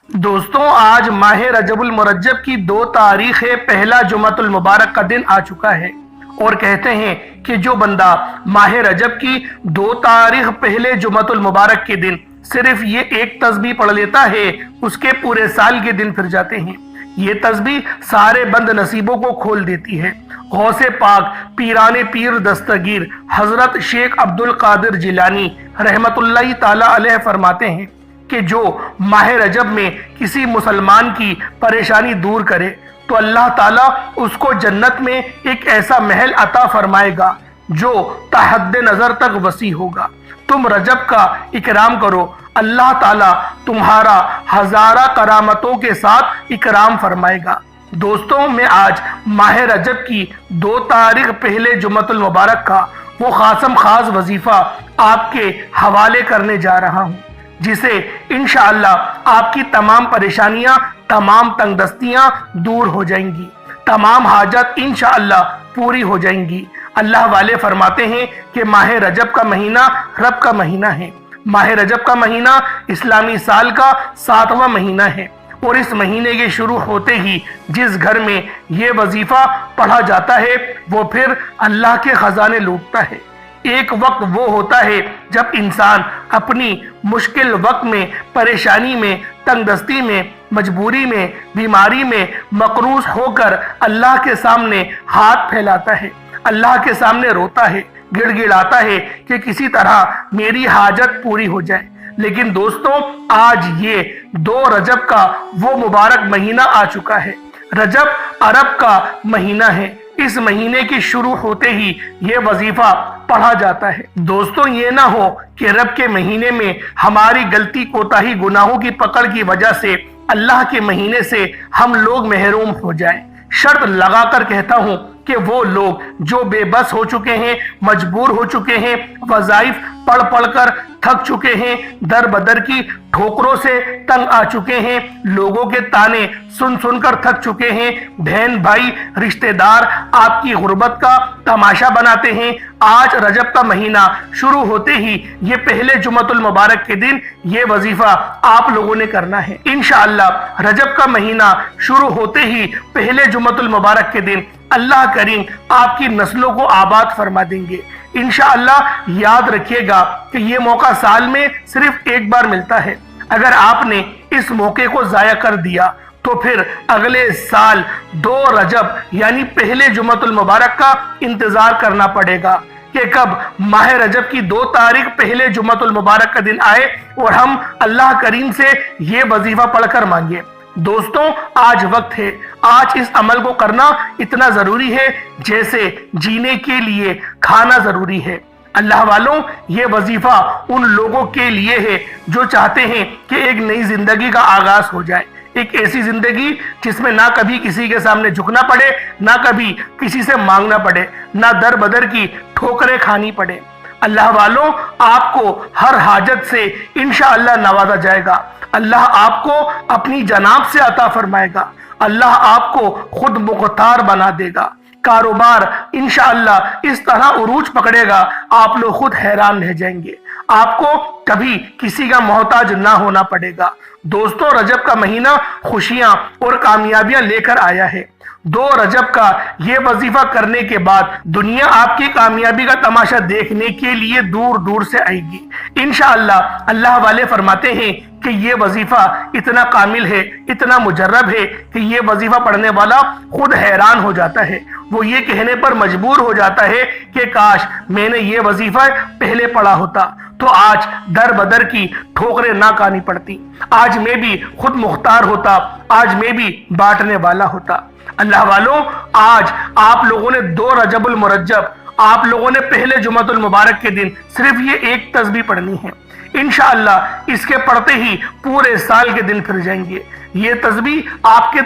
دوستوں، آج ماہ رجب المرجب کی 2 تاریخ ہے۔ پہلا جمعۃ المبارک کا دن آ چکا ہے اور کہتے ہیں کہ جو بندہ ماہ رجب کی 2 تاریخ پہلے جمعۃ المبارک کے دن صرف یہ ایک تسبیح پڑھ لیتا ہے، اس کے پورے سال کے دن پھر جاتے ہیں۔ یہ تسبیح سارے بند نصیبوں کو کھول دیتی ہے۔ غوث پاک پیران پیر دستگیر حضرت شیخ عبد القادر جیلانی رحمت اللہ تعالی علیہ فرماتے ہیں کہ جو ماہ رجب میں کسی مسلمان کی پریشانی دور کرے تو اللہ تعالیٰ اس کو جنت میں ایک ایسا محل عطا فرمائے گا جو تا حد نظر تک وسیع ہوگا۔ تم رجب کا اکرام کرو، اللہ تعالیٰ تمہارا ہزارہ کرامتوں کے ساتھ اکرام فرمائے گا۔ دوستوں، میں آج ماہ رجب کی 2 تاریخ پہلے جمعۃ المبارک کا وہ خاص وظیفہ آپ کے حوالے کرنے جا رہا ہوں، جسے انشاءاللہ آپ کی تمام پریشانیاں، تمام تنگ دستیاں دور ہو جائیں گی، تمام حاجت انشاءاللہ پوری ہو جائیں گی۔ اللہ والے فرماتے ہیں کہ ماہ رجب کا مہینہ رب کا مہینہ ہے۔ ماہ رجب کا مہینہ اسلامی سال کا 7واں مہینہ ہے اور اس مہینے کے شروع ہوتے ہی جس گھر میں یہ وظیفہ پڑھا جاتا ہے وہ پھر اللہ کے خزانے لوٹتا ہے۔ ایک وقت وہ ہوتا ہے جب انسان اپنی مشکل وقت میں، پریشانی میں، تنگ دستی میں، مجبوری میں، بیماری میں مقروض ہو کر اللہ کے سامنے ہاتھ پھیلاتا ہے، اللہ کے سامنے روتا ہے، گڑ گڑاتا ہے کہ کسی طرح میری حاجت پوری ہو جائے۔ لیکن دوستوں، آج یہ 2 رجب کا وہ مبارک مہینہ آ چکا ہے۔ رجب عرب کا مہینہ ہے۔ اس مہینے کی شروع ہوتے ہی یہ وظیفہ پڑھا جاتا ہے۔ دوستوں، یہ نہ ہو کہ رب کے مہینے میں ہماری غلطی، کوتاہی، گناہوں کی پکڑ کی وجہ سے اللہ کے مہینے سے ہم لوگ محروم ہو جائیں۔ شرط لگا کر کہتا ہوں کہ وہ لوگ جو بے بس ہو چکے ہیں، مجبور ہو چکے ہیں، وظائف پڑھ کر تھک چکے ہیں، در بدر کی ٹھوکروں سے تنگ آ چکے ہیں، لوگوں کے تانے سن کر تھک چکے ہیں، بہن بھائی رشتہ دار آپ کی غربت کا تماشا بناتے ہیں، آج رجب کا مہینہ شروع ہوتے ہی یہ پہلے جمعۃ المبارک کے دن یہ وظیفہ آپ لوگوں نے کرنا ہے۔ انشاءاللہ رجب کا مہینہ شروع ہوتے ہی پہلے جمعۃ المبارک کے دن اللہ کریم آپ کی نسلوں کو آباد فرما دیں گے۔ انشاءاللہ یاد رکھیے گا کہ یہ موقع سال میں صرف ایک بار ملتا ہے۔ اگر آپ نے اس موقع کو ضائع کر دیا تو پھر اگلے سال 2 رجب یعنی پہلے جمعۃ المبارک کا انتظار کرنا پڑے گا کہ کب ماہ رجب کی 2 تاریخ پہلے جمعۃ المبارک کا دن آئے اور ہم اللہ کریم سے یہ وظیفہ پڑھ کر مانگے۔ دوستوں، آج وقت ہے، آج اس عمل کو کرنا اتنا ضروری ہے جیسے جینے کے لیے کھانا ضروری ہے۔ اللہ والوں، یہ وظیفہ ان لوگوں کے لیے ہے جو چاہتے ہیں کہ ایک نئی زندگی کا آغاز ہو جائے، ایک ایسی زندگی جس میں نہ کبھی کسی کے سامنے جھکنا پڑے، نہ کبھی کسی سے مانگنا پڑے، نہ در بدر کی ٹھوکریں کھانی پڑے۔ اللہ والوں، آپ کو ہر حاجت سے انشاءاللہ نوازا جائے گا۔ اللہ آپ کو اپنی جناب سے عطا فرمائے گا۔ اللہ آپ کو خود مختار بنا دے گا۔ کاروبار انشاءاللہ اس طرح عروج پکڑے گا، آپ لوگ خود حیران رہ جائیں گے۔ آپ کو کبھی کسی کا محتاج نہ ہونا پڑے گا۔ دوستوں، رجب کا مہینہ خوشیاں اور کامیابیاں لے کر آیا ہے۔ 2 رجب کا یہ وظیفہ کرنے کے بعد دنیا آپ کی کامیابی کا تماشا دیکھنے کے لیے دور دور سے آئے گی۔ انشاءاللہ اللہ والے فرماتے ہیں کہ یہ وظیفہ اتنا کامل ہے، اتنا مجرب ہے کہ یہ وظیفہ پڑھنے والا خود حیران ہو جاتا ہے۔ وہ یہ کہنے پر مجبور ہو جاتا ہے کہ کاش میں نے یہ وظیفہ پہلے پڑھا ہوتا تو آج در بدر کی ٹھوکریں نہ کھانی پڑتی، آج میں بھی خود مختار ہوتا، آج میں بھی بانٹنے والا ہوتا۔ اللہ والوں، آج آپ لوگوں نے 2 رجب المرجب، آپ لوگوں نے پہلے جمعۃ المبارک کے دن صرف یہ ایک تسبیح پڑھنی ہے۔ انشاءاللہ اس کے پڑھتے ہی پورے سال کے دن پھر جائیں گے۔ یہ تسبیح آپ کے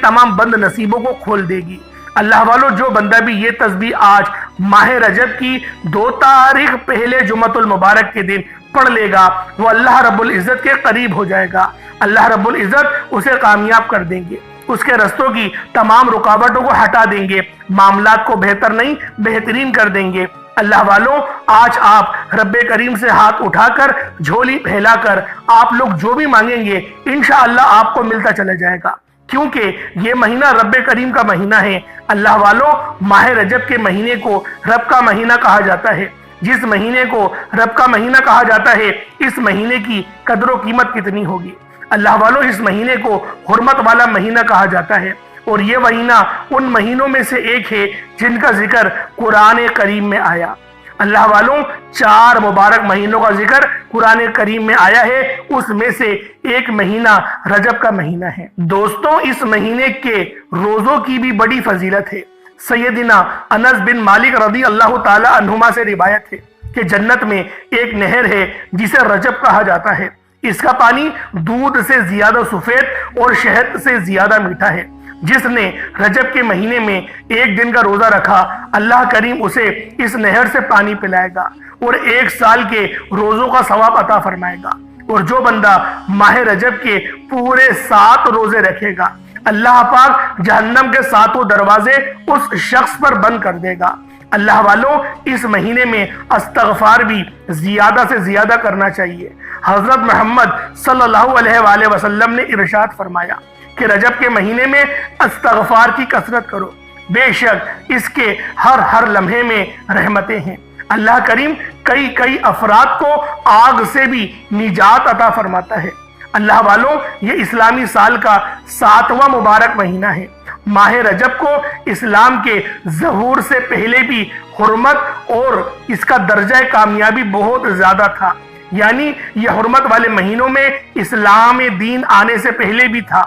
تمام بند نصیبوں کو کھول دے گی۔ اللہ والوں، جو بندہ بھی یہ تسبیح آج ماہ رجب کی 2 تاریخ پہلے جمعۃ المبارک کے دن پڑھ لے گا وہ اللہ رب العزت کے قریب ہو جائے گا۔ اللہ رب العزت اسے کامیاب کر دیں گے، اس کے رستوں کی تمام رکاوٹوں کو ہٹا دیں گے، معاملات کو بہتر نہیں بہترین کر دیں گے۔ اللہ والوں، آج آپ رب کریم سے ہاتھ اٹھا کر جھولی پھیلا کر آپ لوگ جو بھی مانگیں گے انشاءاللہ آپ کو ملتا چلا جائے گا، کیونکہ یہ مہینہ رب کریم کا مہینہ ہے۔ اللہ والوں، ماہ رجب کے مہینے کو رب کا مہینہ کہا جاتا ہے۔ جس مہینے کو رب کا مہینہ کہا جاتا ہے، اس مہینے کی قدر و قیمت کتنی ہوگی۔ اللہ والوں، اس مہینے کو حرمت والا مہینہ کہا جاتا ہے، اور یہ مہینہ ان مہینوں میں سے ایک ہے جن کا ذکر قرآن کریم میں آیا۔ اللہ والوں، 4 مبارک مہینوں کا ذکر قرآن کریم میں آیا ہے، اس میں سے ایک مہینہ رجب کا مہینہ ہے۔ دوستوں، اس مہینے کے روزوں کی بھی بڑی فضیلت ہے۔ سیدنا انس بن مالک رضی اللہ تعالی عنہما سے روایت ہے کہ جنت میں ایک نہر ہے جسے رجب کہا جاتا ہے۔ اس کا پانی دودھ سے زیادہ سفید اور شہد سے زیادہ میٹھا ہے۔ جس نے رجب کے مہینے میں ایک دن کا روزہ رکھا، اللہ کریم اسے اس نہر سے پانی پلائے گا اور 1 سال کے روزوں کا ثواب عطا فرمائے گا۔ اور جو بندہ ماہ رجب کے پورے 7 روزے رکھے گا، اللہ پاک جہنم کے 7 دروازے اس شخص پر بند کر دے گا۔ اللہ والوں، اس مہینے میں استغفار بھی زیادہ سے زیادہ کرنا چاہیے۔ حضرت محمد صلی اللہ علیہ وآلہ وسلم نے ارشاد فرمایا کہ رجب کے مہینے میں استغفار کی کثرت کرو، بے شک اس کے ہر لمحے میں رحمتیں ہیں۔ اللہ کریم کئی افراد کو آگ سے بھی نجات عطا فرماتا ہے۔ اللہ والوں، یہ اسلامی سال کا 7واں مبارک مہینہ ہے۔ ماہ رجب کو اسلام کے ظہور سے پہلے بھی حرمت اور اس کا درجہ کامیابی بہت زیادہ تھا، یعنی یہ حرمت والے مہینوں میں اسلام دین آنے سے پہلے بھی تھا۔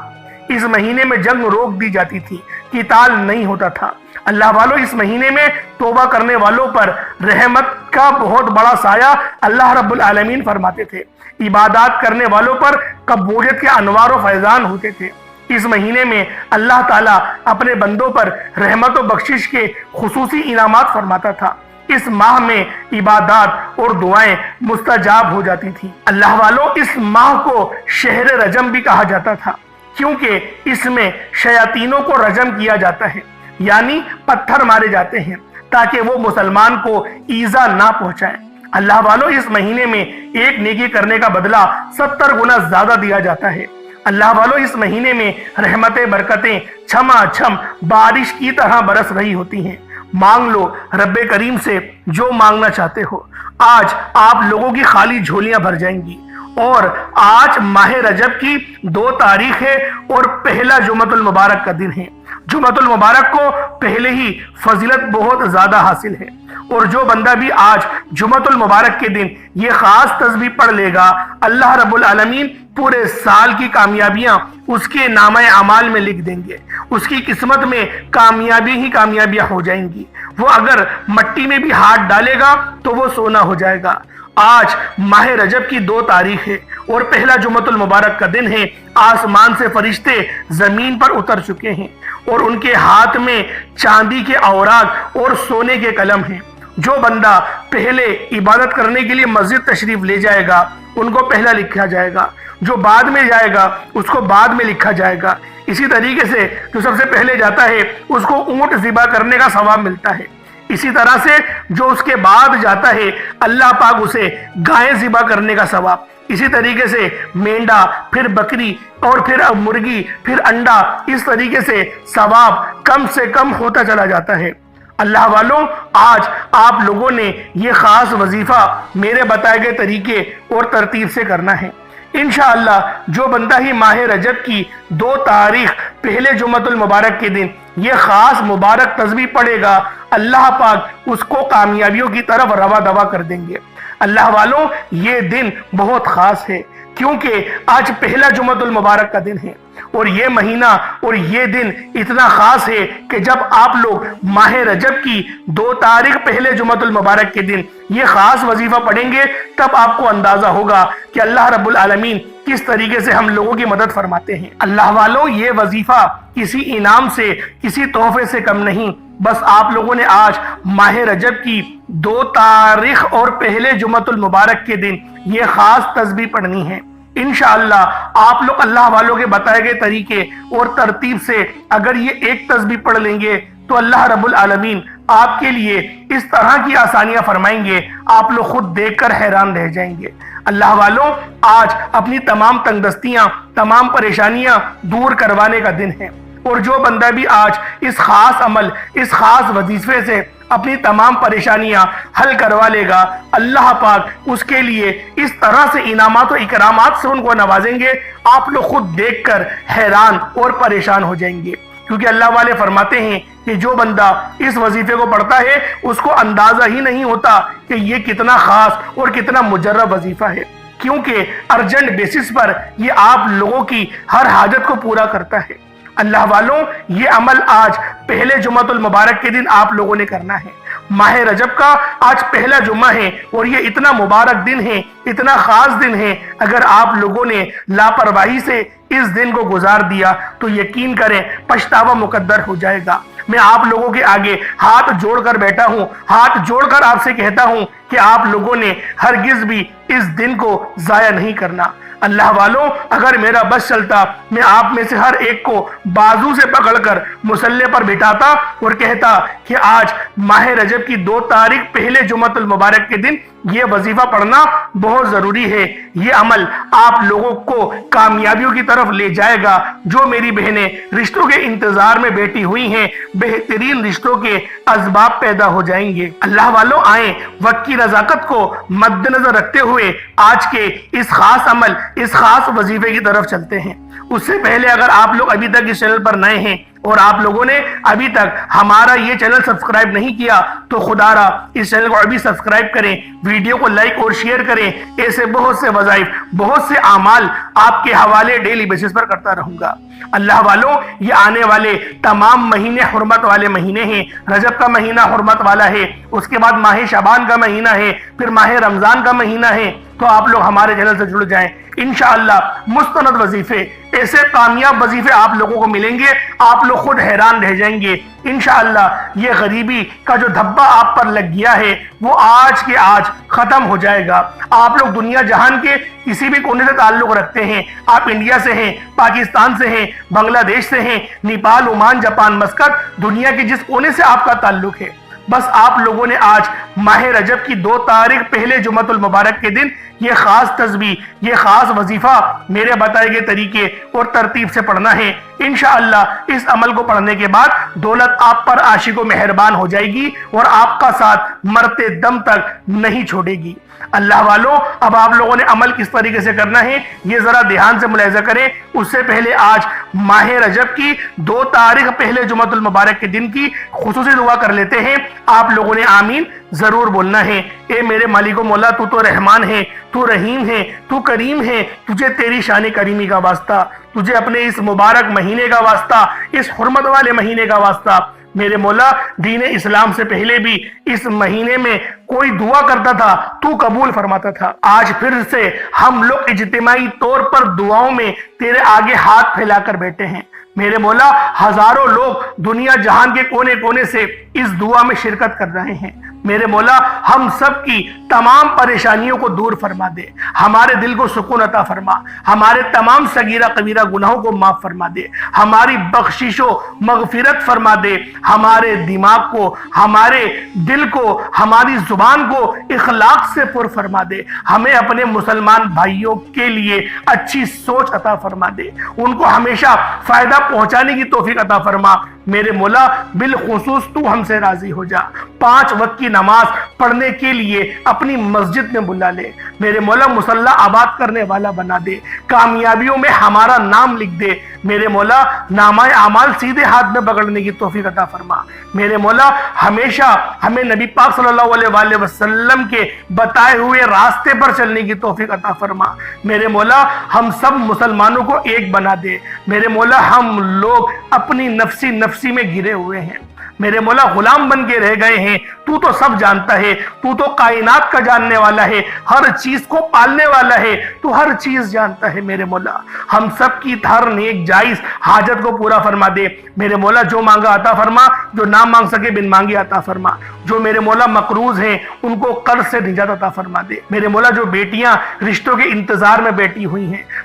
اس مہینے میں جنگ روک دی جاتی تھی، قتال نہیں ہوتا تھا۔ اللہ والوں، اس مہینے میں توبہ کرنے والوں پر رحمت کا بہت بڑا سایہ اللہ رب العالمین فرماتے تھے۔ عبادات کرنے والوں پر قبولیت کے انوار و فیضان ہوتے تھے۔ اس مہینے میں اللہ تعالیٰ اپنے بندوں پر رحمت و بخشش کے خصوصی انعامات فرماتا تھا۔ اس ماہ میں عبادات اور دعائیں مستجاب ہو جاتی تھی۔ اللہ والوں، اس ماہ کو شہر رجم بھی کہا جاتا تھا، کیونکہ اس میں شیاطینوں کو رجم کیا جاتا ہے، یعنی پتھر مارے جاتے ہیں تاکہ وہ مسلمان کو ایذا نہ پہنچائیں۔ اللہ والوں، اس مہینے میں ایک نیکی کرنے کا بدلہ 70 گنا زیادہ دیا جاتا ہے۔ اللہ والوں، اس مہینے میں رحمتیں برکتیں چھما چھم بارش کی طرح برس رہی ہوتی ہیں۔ مانگ لو رب کریم سے جو مانگنا چاہتے ہو، آج آپ لوگوں کی خالی جھولیاں بھر جائیں گی۔ اور آج ماہ رجب کی 2 تاریخ ہے اور پہلا جمعۃ المبارک کا دن ہے۔ جمعۃ المبارک کو پہلے ہی فضیلت بہت زیادہ حاصل ہے، اور جو بندہ بھی آج جمعۃ المبارک کے دن یہ خاص تسبیح پڑھ لے گا، اللہ رب العالمین پورے سال کی کامیابیاں اس کے نامہ اعمال میں لکھ دیں گے۔ اس کی قسمت میں کامیابی ہی کامیابیاں ہو جائیں گی۔ وہ اگر مٹی میں بھی ہاتھ ڈالے گا تو وہ سونا ہو جائے گا۔ آج ماہ رجب کی 2 تاریخ ہے اور پہلا جمعۃ المبارک کا دن ہے۔ آسمان سے فرشتے زمین پر اتر چکے ہیں اور ان کے ہاتھ میں چاندی کے اوراق اور سونے کے قلم ہیں۔ جو بندہ پہلے عبادت کرنے کے لیے مسجد تشریف لے جائے گا ان کو پہلا لکھا جائے گا، جو بعد میں جائے گا اس کو بعد میں لکھا جائے گا۔ اسی طریقے سے جو سب سے پہلے جاتا ہے اس کو اونٹ ذبح کرنے کا ثواب ملتا ہے۔ اسی طرح سے جو اس کے بعد جاتا ہے اللہ پاک اسے گائے ذبح کرنے کا ثواب، اسی طریقے سے مینڈا، پھر بکری اور پھر مرغی، پھر انڈا، اس طریقے سے ثواب کم سے کم ہوتا چلا جاتا ہے۔ اللہ والوں، آج آپ لوگوں نے یہ خاص وظیفہ میرے بتائے گئے طریقے اور ترتیب سے کرنا ہے۔ انشاءاللہ جو بندہ ہی ماہ رجب کی 2 تاریخ پہلے جمعۃ المبارک کے دن یہ خاص مبارک تسبیح پڑھے گا، اللہ پاک اس کو کامیابیوں کی طرف روا دوا کر دیں گے۔ اللہ والوں، یہ دن بہت خاص ہے کیونکہ آج پہلا جمعۃ المبارک کا دن ہے، اور یہ مہینہ اور یہ دن اتنا خاص ہے کہ جب آپ لوگ ماہ رجب کی 2 تاریخ پہلے جمعۃ المبارک کے دن یہ خاص وظیفہ پڑھیں گے تب آپ کو اندازہ ہوگا کہ اللہ رب العالمین کس طریقے سے ہم لوگوں کی مدد فرماتے ہیں۔ اللہ والوں، یہ وظیفہ کسی انعام سے، کسی تحفے سے کم نہیں، بس آپ لوگوں نے آج ماہ رجب کی 2 تاریخ اور پہلے جمعۃ المبارک کے دن یہ خاص تسبیح پڑھنی ہے۔ انشاءاللہ آپ لوگ اللہ والوں کے بتائے گئے طریقے اور ترتیب سے اگر یہ ایک تسبیح پڑھ لیں گے تو اللہ رب العالمین آپ کے لیے اس طرح کی آسانیاں فرمائیں گے آپ لوگ خود دیکھ کر حیران رہ جائیں گے۔ اللہ والوں، آج اپنی تمام تنگدستیاں، تمام پریشانیاں دور کروانے کا دن ہے، اور جو بندہ بھی آج اس خاص عمل، اس خاص وظیفے سے اپنی تمام پریشانیاں حل کروا لے گا، اللہ پاک اس کے لیے اس طرح سے انعامات و اکرامات سے ان کو نوازیں گے، آپ لوگ خود دیکھ کر حیران اور پریشان ہو جائیں گے۔ کیونکہ اللہ والے فرماتے ہیں کہ جو بندہ اس وظیفے کو پڑھتا ہے اس کو اندازہ ہی نہیں ہوتا کہ یہ کتنا خاص اور کتنا مجرب وظیفہ ہے، کیونکہ ارجنٹ بیسس پر یہ آپ لوگوں کی ہر حاجت کو پورا کرتا ہے۔ اللہ والوں، یہ عمل آج پہلے جمعۃ المبارک کے دن آپ لوگوں نے کرنا ہے۔ ماہ رجب کا آج پہلا جمعہ ہے اور یہ اتنا مبارک دن ہے، اتنا خاص دن ہے، اگر آپ لوگوں نے لاپرواہی سے اس دن کو گزار دیا تو یقین کریں پچھتاوا مقدر ہو جائے گا۔ میں آپ لوگوں کے آگے ہاتھ جوڑ کر بیٹھا ہوں، ہاتھ جوڑ کر آپ سے کہتا ہوں کہ آپ لوگوں نے ہرگز بھی اس دن کو ضائع نہیں کرنا۔ اللہ والوں، اگر میرا بس چلتا میں آپ میں سے ہر ایک کو بازو سے پکڑ کر مصلی پر بٹھاتا اور کہتا کہ آج ماہ رجب کی 2 تاریخ پہلے جمعۃ المبارک کے دن یہ وظیفہ پڑھنا بہت ضروری ہے۔ یہ عمل آپ لوگوں کو کامیابیوں کی طرف لے جائے گا۔ جو میری بہنیں رشتوں کے انتظار میں بیٹھی ہوئی ہیں، بہترین رشتوں کے اسباب پیدا ہو جائیں گے۔ اللہ والوں، آئیں وقت کی نزاکت کو مد نظر رکھتے ہوئے آج کے اس خاص عمل، اس خاص وظیفے کی طرف چلتے ہیں۔ اس سے پہلے اگر آپ لوگ ابھی تک اس چینل پر نئے ہیں اور آپ لوگوں نے ابھی تک ہمارا یہ چینل سبسکرائب نہیں کیا تو خدا را اس چینل کو ابھی سبسکرائب کریں، ویڈیو کو لائک اور شیئر کریں۔ ایسے بہت سے وظائف، بہت سے اعمال آپ کے حوالے ڈیلی بیسس پر کرتا رہوں گا۔ اللہ والوں، یہ آنے والے تمام مہینے حرمت والے مہینے ہیں۔ رجب کا مہینہ حرمت والا ہے، اس کے بعد ماہ شعبان کا مہینہ ہے، پھر ماہ رمضان کا مہینہ ہے۔ تو آپ لوگ ہمارے چینل سے جڑ جائیں، انشاءاللہ مستند وظیفے، ایسے کامیاب وظیفے آپ لوگوں کو ملیں گے، آپ لوگ خود حیران رہ جائیں گے۔ انشاءاللہ یہ غریبی کا جو دھبا آپ پر لگ گیا ہے وہ آج کے آج ختم ہو جائے گا۔ آپ لوگ دنیا جہان کے کسی بھی کونے سے تعلق رکھتے ہیں، آپ انڈیا سے ہیں، پاکستان سے ہیں، بنگلہ دیش سے ہیں، نیپال، عمان، جاپان، مسقط، دنیا کے جس کونے سے آپ کا تعلق ہے، بس آپ لوگوں نے آج ماہ رجب کی 2 تاریخ پہلے جمعۃ المبارک کے دن یہ خاص تسبیح، یہ خاص وظیفہ میرے بتائے گئے طریقے اور ترتیب سے پڑھنا ہے۔ انشاءاللہ اس عمل کو پڑھنے کے بعد دولت آپ پر عاشق و مہربان ہو جائے گی اور آپ کا ساتھ مرتے دم تک نہیں چھوڑے گی۔ اللہ والوں، اب آپ لوگوں نے عمل کس طریقے سے کرنا ہے یہ ذرا دھیان سے ملاحظہ کریں۔ اس سے پہلے آج ماہ رجب کی 2 تاریخ پہلے جمعۃ المبارک کے دن کی خصوصی دعا کر لیتے ہیں۔ آپ لوگوں نے آمین ضرور بولنا ہے۔ اے میرے مالک و مولا، تو رحمان ہے، تو رحیم ہے، تو کریم ہے، تجھے تیری شان کریمی کا واسطہ، تجھے اپنے اس مبارک مہینے کا واسطہ، اس حرمت والے مہینے کا واسطہ۔ میرے مولا، دین اسلام سے پہلے بھی اس مہینے میں کوئی دعا کرتا تھا تو قبول فرماتا تھا۔ آج پھر سے ہم لوگ اجتماعی طور پر دعاؤں میں تیرے آگے ہاتھ پھیلا کر بیٹھے ہیں۔ میرے مولا، ہزاروں لوگ دنیا جہان کے کونے کونے سے اس دعا میں شرکت کر رہے ہیں۔ میرے مولا، ہم سب کی تمام پریشانیوں کو دور فرما دے، ہمارے دل کو سکون عطا فرما، ہمارے تمام صغیرہ کبیرہ گناہوں کو معاف فرما دے، ہماری بخشش و مغفرت فرما دے، ہمارے دماغ کو، ہمارے دل کو، ہماری زبان کو اخلاق سے پر فرما دے، ہمیں اپنے مسلمان بھائیوں کے لیے اچھی سوچ عطا فرما دے، ان کو ہمیشہ فائدہ پہنچانے کی توفیق عطا فرما۔ میرے مولا، بالخصوص تو ہم سے راضی ہو جا، 5 وقت کی نماز پڑھنے کے لیے اپنی مسجد میں بلا لے۔ میرے مولا، مصلی آباد کرنے والا بنا دے، کامیابیوں میں ہمارا نام لکھ دے۔ میرے مولا، نامہ اعمال سیدھے ہاتھ میں پکڑنے کی توفیق عطا فرما۔ میرے مولا، ہمیشہ ہمیں نبی پاک صلی اللہ علیہ وآلہ وسلم کے بتائے ہوئے راستے پر چلنے کی توفیق عطا فرما۔ میرے مولا، ہم سب مسلمانوں کو ایک بنا دے۔ میرے مولا، ہم لوگ اپنی نفسی میں گرے ہوئے ہیں، میرے مولا غلام بن کے رہ گئے ہیں۔ تو سب جانتا ہے، تو کائنات کا جاننے والا ہے، ہر چیز کو پالنے والا ہے، تو ہر چیز جانتا ہے۔ میرے مولا، ہم سب کی ہر نیک جائز حاجت کو پورا فرما دے۔ میرے مولا، جو مانگا عطا فرما، جو نہ مانگ سکے بن مانگے عطا فرما۔ جو میرے مولا مقروض ہیں ان کو قرض سے نجات عطا فرما دے۔ میرے مولا، جو بیٹیاں رشتوں کے انتظار میں بیٹھی ہوئی ہیں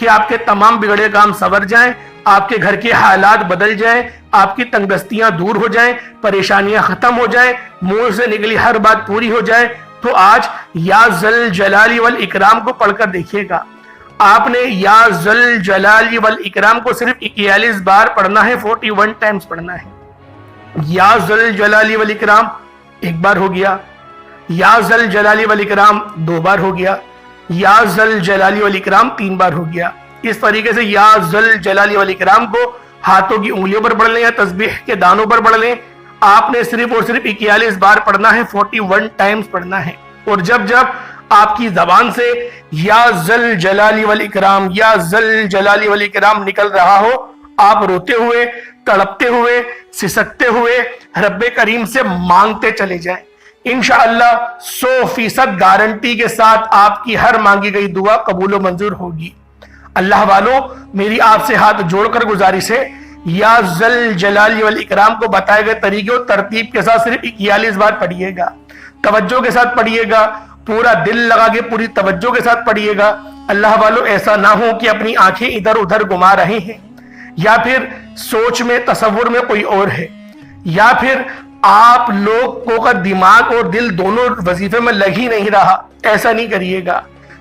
کہ آپ کے تمام بگڑے کام سنور جائیں، آپ کے گھر کے حالات بدل جائیں، آپ کی تنگ دستیاں دور ہو جائیں، پریشانیاں ختم ہو جائیں، منہ سے نکلی ہر بات پوری ہو جائے، تو آج یا ذل جلال والاکرام کو پڑھ کر دیکھیے گا۔ آپ نے یا ذل جلال والاکرام کو صرف 41 بار پڑھنا ہے، 41 ٹائمز پڑھنا ہے۔ یا ذل جلال والاکرام ایک بار ہو گیا، یا ذل جلال والاکرام 2 بار ہو گیا، یا ذل جلال والاکرام 3 بار ہو گیا۔ اس طریقے سے یا ذل جلال والاکرام کو ہاتھوں کی انگلیوں پر پڑھ لیں یا تسبیح کے دانوں پر پڑھ لیں۔ آپ نے صرف اور صرف 41 بار پڑھنا ہے، 41 ٹائمز پڑھنا ہے۔ اور جب جب آپ کی زبان سے یا ذل جلال والاکرام یا ذل جلال والاکرام نکل رہا ہو، آپ روتے ہوئے، تڑپتے ہوئے، سسکتے ہوئے رب کریم سے مانگتے چلے جائیں۔ انشاءاللہ 100% گارنٹی کے ساتھ آپ کی ہر مانگی گئی دعا قبول و منظور ہوگی۔ اللہ والوں، میری آپ سے ہاتھ جوڑ کر گزارش ہے، یا ذل جلال والاکرام کو بتائے گئے طریقے اور ترتیب کے ساتھ صرف 41 بار پڑھیے گا۔ توجہ کے ساتھ پڑھیے گا، پورا دل لگا کے پوری توجہ کے ساتھ پڑھیے گا۔ اللہ والوں، ایسا نہ ہو کہ اپنی آنکھیں ادھر ادھر گما رہے ہیں، یا پھر سوچ میں تصور میں کوئی اور ہے، یا پھر آپ لوگ کو کا دماغ اور دل دونوں وظیفے میں لگ ہی نہیں رہا۔ ایسا نہیں کریے گا۔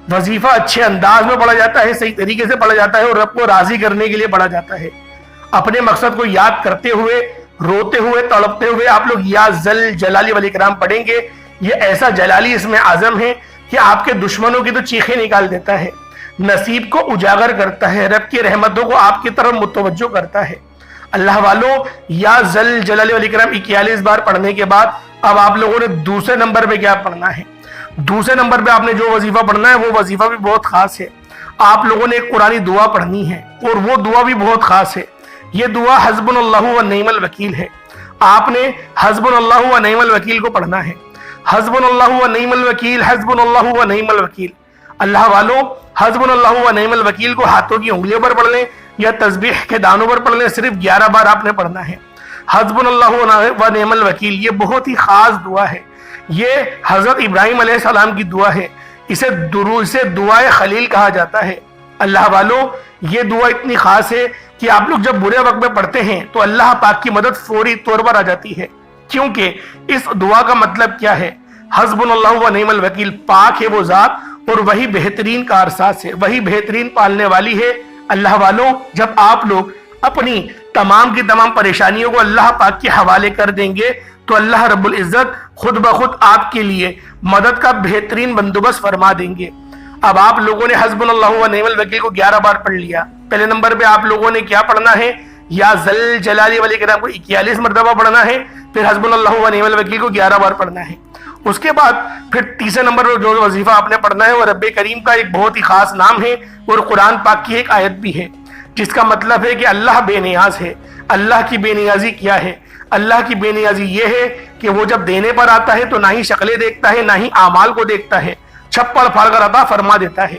وظیفہ اچھے انداز میں پڑھا جاتا ہے، صحیح طریقے سے پڑھا جاتا ہے، اور رب کو راضی کرنے کے لیے پڑھا جاتا ہے۔ اپنے مقصد کو یاد کرتے ہوئے، روتے ہوئے، تڑپتے ہوئے آپ لوگ یا ذل جلال والاکرام پڑھیں گے۔ یہ ایسا جلالی اسم اعظم ہے کہ آپ کے دشمنوں کی تو چیخیں نکال دیتا ہے، نصیب کو اجاگر کرتا ہے، رب کی رحمتوں کو آپ کی طرف متوجہ کرتا ہے۔ اللہ والوں، یا ذل جلال والاکرام 41 بار پڑھنے کے بعد اب آپ لوگوں نے دوسرے نمبر پہ کیا پڑھنا ہے؟ دوسرے نمبر پہ آپ نے جو وظیفہ پڑھنا ہے وہ وظیفہ بھی بہت خاص ہے۔ آپ لوگوں نے ایک قرآنی دعا پڑھنی ہے، اور وہ دعا بھی بہت خاص ہے۔ یہ دعا حسبنا اللہ و نعم الوکیل ہے۔ آپ نے حسبنا اللہ و نعم الوکیل کو پڑھنا ہے۔ حسبنا اللہ و نعم الوکیل، حسبنا اللہ و نعم الوکیل۔ اللہ والوں، حسبنا اللہ و نعم الوکیل کو ہاتھوں کی انگلیوں پر پڑھ لیں یا تسبیح کے دانوں پر پڑھ لیں، صرف 11 بار آپ نے پڑھنا ہے۔ حسبنا اللہ و نعم الوکیل یہ بہت ہی خاص دعا ہے۔ یہ حضرت ابراہیم علیہ السلام کی دعا ہے۔ اسے دعائے خلیل کہا جاتا ہے۔ اللہ والوں، یہ دعا اتنی خاص ہے کہ آپ لوگ جب برے وقت میں پڑھتے ہیں تو اللہ پاک کی مدد فوری طور پر آ جاتی ہے، کیونکہ اس دعا کا مطلب کیا ہے؟ حسبنا اللہ و نعم الوکیل، پاک ہے وہ ذات اور وہی بہترین کارساز ہے، وہی بہترین پالنے والی ہے۔ اللہ والوں، جب آپ لوگ اپنی تمام کی تمام پریشانیوں کو اللہ پاک کے حوالے کر دیں گے تو اللہ رب العزت خود بخود آپ کے لیے مدد کا بہترین بندوبست فرما دیں گے۔ اب آپ لوگوں نے حسبنا اللہ و نعم الوکیل کو 11 بار پڑھ لیا۔ پہلے نمبر پہ آپ لوگوں نے کیا پڑھنا ہے؟ یا ذل جلال والاکرام کو 41 مرتبہ پڑھنا ہے، پھر حسبنا اللہ و نعم الوکیل کو 11 بار پڑھنا ہے۔ اس کے بعد پھر تیسرے نمبر پر جو وظیفہ آپ نے پڑھنا ہے وہ رب کریم کا ایک بہت ہی خاص نام ہے اور قرآن پاک کی ایک آیت بھی ہے، جس کا مطلب ہے کہ اللہ بے نیاز ہے۔ اللہ کی بے نیازی کیا ہے؟ اللہ کی بے نیازی یہ ہے کہ وہ جب دینے پر آتا ہے تو نہ ہی شکلیں دیکھتا ہے، نہ ہی اعمال کو دیکھتا ہے، چھپڑ پھاڑ کر عطا فرما دیتا ہے۔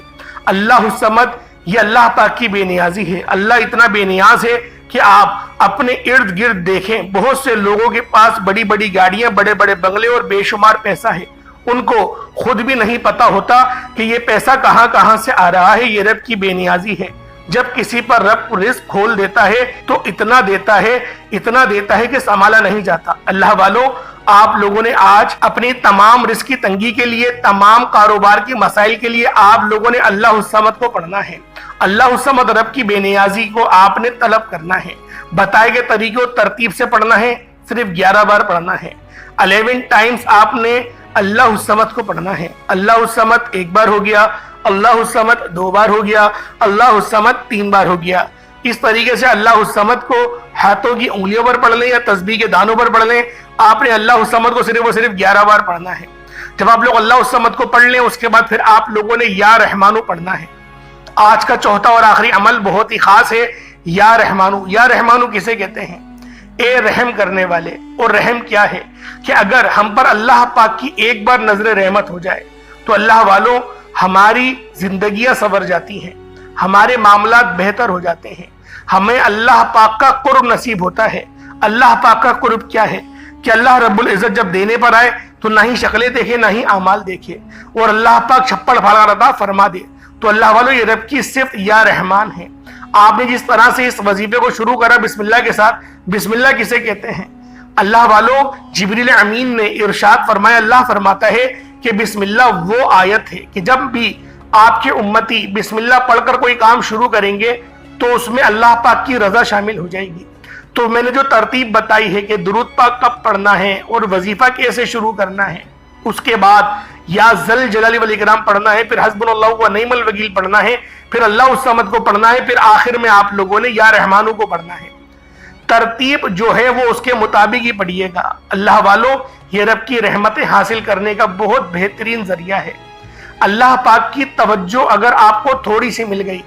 اللہ الصمد، یہ اللہ پاک کی بے نیازی ہے۔ اللہ اتنا بے نیاز ہے کہ آپ اپنے ارد گرد دیکھیں، بہت سے لوگوں کے پاس بڑی بڑی گاڑیاں، بڑے بڑے بنگلے اور بے شمار پیسہ ہے، ان کو خود بھی نہیں پتا ہوتا کہ یہ پیسہ کہاں کہاں سے آ رہا ہے۔ یہ رب کی بے نیازی ہے۔ جب کسی پر رب رزق کھول دیتا ہے تو اتنا دیتا ہے کہ سنبھالا نہیں جاتا۔ اللہ والوں، آپ لوگوں نے آج اپنی تمام رزق کی تنگی کے لیے، تمام کاروبار کی مسائل کے لیے آپ لوگوں نے اللہ الصمد کو پڑھنا ہے۔ اللہ الصمد رب کی بے نیازی کو آپ نے طلب کرنا ہے، بتائے گئے طریقے اور ترتیب سے پڑھنا ہے، صرف 11 بار پڑھنا ہے۔ 11 ٹائمز آپ نے اللہ الصمد کو پڑھنا ہے۔ اللہ الصمد 1 بار ہو گیا، اللہ الصمد 2 بار ہو گیا، اللہ الصمد 3 بار ہو گیا۔ اس طریقے سے اللہ الصمد کو ہاتھوں کی انگلیوں پر پڑھ لیں یا تسبیح کے دانوں پر پڑھ لیں۔ آپ نے اللہ الصمد کو صرف اور صرف 11 بار پڑھنا ہے۔ جب آپ لوگ اللہ الصمد کو پڑھ لیں، اس کے بعد پھر آپ لوگوں نے یا رحمانو پڑھنا ہے۔ آج کا چوتھا اور آخری عمل بہت ہی خاص ہے، یا رحمانو۔ یا رحمانو کسے کہتے ہیں؟ اے رحم کرنے والے۔ اور رحم کیا ہے؟ کہ اگر ہم پر اللہ پاک کی ایک بار نظر رحمت ہو جائے تو اللہ والوں ہماری زندگیاں سنور جاتی ہیں، ہمارے معاملات بہتر ہو جاتے ہیں، ہمیں اللہ پاک کا قرب نصیب ہوتا ہے۔ اللہ پاک کا قرب کیا ہے؟ کہ اللہ رب العزت جب دینے پر آئے تو نہ ہی شکلیں دیکھے، نہ ہی اعمال دیکھے، اور اللہ پاک چھپڑ پھاڑ عطا فرما دے۔ تو اللہ والوں یہ رب کی صفت یا رحمان ہے۔ آپ نے جس طرح سے اس وظیفے کو شروع کرا بسم اللہ کے ساتھ، بسم اللہ کسے کہتے ہیں؟ اللہ والوں جبریل امین نے ارشاد فرمایا، اللہ فرماتا ہے کہ بسم اللہ وہ آیت ہے کہ جب بھی آپ کے امتی بسم اللہ پڑھ کر کوئی کام شروع کریں گے تو اس میں اللہ پاک کی رضا شامل ہو جائے گی۔ تو میں نے جو ترتیب بتائی ہے کہ درود پاک کب پڑھنا ہے اور وظیفہ کیسے شروع کرنا ہے، اس کے بعد یا ذل جلال والاکرام پڑھنا ہے، پھر حسبنا اللہ و نعم الوکیل پڑھنا ہے، پھر اللہ الصمد کو پڑھنا ہے، پھر آخر میں آپ لوگوں نے یا رحمانو کو پڑھنا ہے۔ ترتیب جو ہے وہ اس کے مطابق ہی پڑھیے گا۔ اللہ والوں یہ رب کی رحمتیں حاصل کرنے کا بہت بہترین ذریعہ ہے۔ اللہ پاک کی توجہ اگر آپ کو تھوڑی سی مل گئی،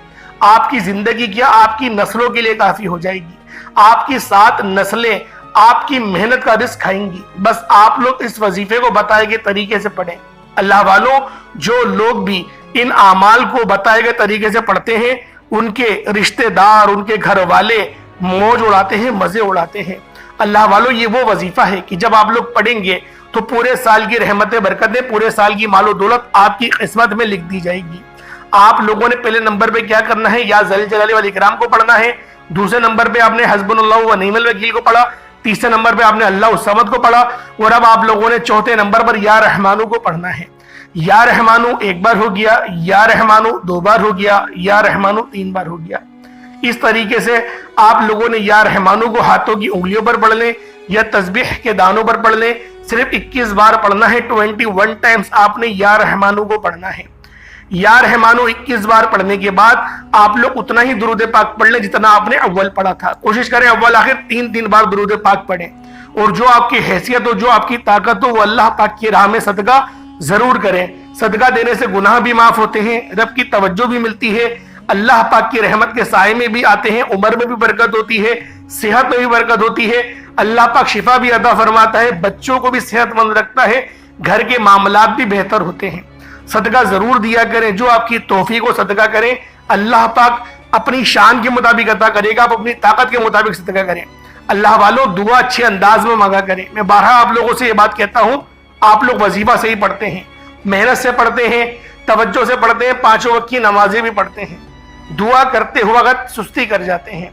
آپ کی زندگی کیا آپ کی نسلوں کے لیے کافی ہو جائے گی۔ آپ کی 7 نسلیں آپ کی محنت کا رزق کھائیں گی۔ بس آپ لوگ اس وظیفے کو بتائے گئے طریقے سے پڑھیں۔ اللہ والوں جو لوگ بھی ان اعمال کو بتائے گئے طریقے سے پڑھتے ہیں، ان کے رشتہ دار، ان کے گھر والے موج اڑاتے ہیں، مزے اڑاتے ہیں۔ اللہ والوں یہ وہ وظیفہ ہے کہ جب آپ لوگ پڑھیں گے تو پورے سال کی رحمتیں برکتیں، پورے سال کی مال و دولت آپ کی قسمت میں لکھ دی جائے گی۔ آپ لوگوں نے پہلے نمبر پہ کیا کرنا ہے؟ یا ذل جلال والاکرام کو پڑھنا ہے۔ دوسرے نمبر پہ آپ نے حسبنا اللہ و نعم الوکیل کو پڑھا۔ تیسرے نمبر پہ آپ نے اللہ الصمد کو پڑھا، اور اب آپ لوگوں نے چوتھے نمبر پر یا رحمانو کو پڑھنا ہے۔ یا رحمانو ایک بار ہو گیا، یا رحمانو 2 بار ہو گیا، یا رحمانو 3 بار ہو گیا۔ اس طریقے سے آپ لوگوں نے یا رحمانو کو ہاتھوں کی انگلیوں پر پڑھ لیں یا تسبیح کے دانوں پر پڑھ لیں۔ صرف 21 بار پڑھنا ہے، 21 ٹائمز آپ نے یا رحمانو کو پڑھنا ہے۔ یا رحمانو 21 بار پڑھنے کے بعد آپ لوگ اتنا ہی درود پاک پڑھ لیں جتنا آپ نے اول پڑھا تھا۔ کوشش کریں اول آخر 3 بار درود پاک پڑھیں، اور جو آپ کی حیثیت ہو، جو آپ کی طاقت ہو، وہ اللہ پاک کی راہ میں صدقہ ضرور کریں۔ صدقہ دینے سے گناہ بھی معاف ہوتے ہیں، رب کی توجہ بھی ملتی ہے، اللہ پاک کی رحمت کے سائے میں بھی آتے ہیں، عمر میں بھی برکت ہوتی ہے، صحت میں بھی برکت ہوتی ہے، اللہ پاک شفا بھی عطا فرماتا ہے، بچوں کو بھی صحت مند رکھتا ہے، گھر کے معاملات بھی بہتر ہوتے ہیں۔ صدقہ ضرور دیا کریں، جو آپ کی توفیق ہو صدقہ کریں، اللہ پاک اپنی شان کے مطابق عطا کرے گا، آپ اپنی طاقت کے مطابق صدقہ کریں۔ اللہ والوں دعا اچھے انداز میں مانگا کریں۔ میں بارہا آپ لوگوں سے یہ بات کہتا ہوں، آپ لوگ وظیفہ سے ہی پڑھتے ہیں، محنت سے پڑھتے ہیں، توجہ سے پڑھتے ہیں، 5 وقت کی نمازیں بھی پڑھتے ہیں، دعا کرتے ہوئے اگر سستی کر جاتے ہیں۔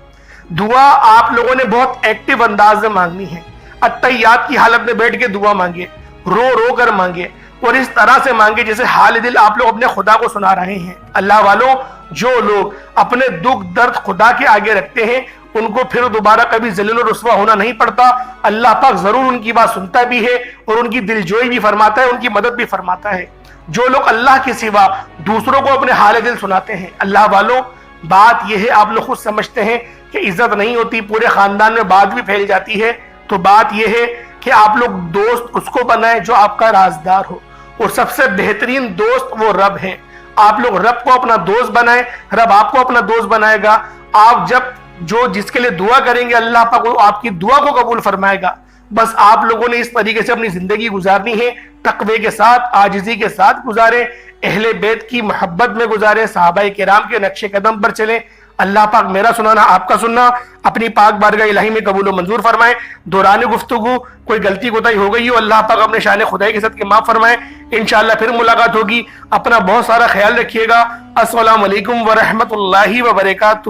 دعا آپ لوگوں نے بہت ایکٹیو انداز میں مانگنی ہے، اتحیات کی حالت میں بیٹھ کے دعا مانگے، رو رو کر مانگے، اور اس طرح سے مانگے جیسے حال دل آپ لوگ اپنے خدا کو سنا رہے ہیں۔ اللہ والوں جو لوگ اپنے دکھ درد خدا کے آگے رکھتے ہیں، ان کو پھر دوبارہ کبھی ذلیل و رسوا ہونا نہیں پڑتا۔ اللہ پاک ضرور ان کی بات سنتا بھی ہے اور ان کی دل جوئی بھی فرماتا ہے، ان کی مدد بھی فرماتا ہے۔ جو لوگ اللہ کے سوا دوسروں کو اپنے حال دل سناتے ہیں، اللہ والوں بات یہ ہے، آپ لوگ خود سمجھتے ہیں کہ عزت نہیں ہوتی، پورے خاندان میں بات بھی پھیل جاتی ہے، تو بات یہ ہے کہ آپ لوگ دوست اس کو بنائیں جو آپ کا رازدار ہو، اور سب سے بہترین دوست وہ رب ہے۔ آپ لوگ رب کو اپنا دوست بنائیں، رب آپ کو اپنا دوست بنائے گا۔ آپ جس کے لیے دعا کریں گے، اللہ پاک آپ کی دعا کو قبول فرمائے گا۔ بس آپ لوگوں نے اس طریقے سے اپنی زندگی گزارنی ہے، تقوی کے ساتھ، عاجزی کے ساتھ گزاریں، اہل بیت کی محبت میں گزاریں، صحابہ کرام کے نقش قدم پر چلیں۔ اللہ پاک میرا سنانا، آپ کا سننا اپنی پاک بارگاہ الہی میں قبول و منظور فرمائے۔ دوران گفتگو کوئی غلطی کوتاہی ہو گئی ہو، اللہ پاک اپنے شان خدائی کے ساتھ کے معاف فرمائے۔ انشاءاللہ پھر ملاقات ہوگی، اپنا بہت سارا خیال رکھیے گا۔ السلام علیکم ورحمۃ اللہ وبرکاتہ۔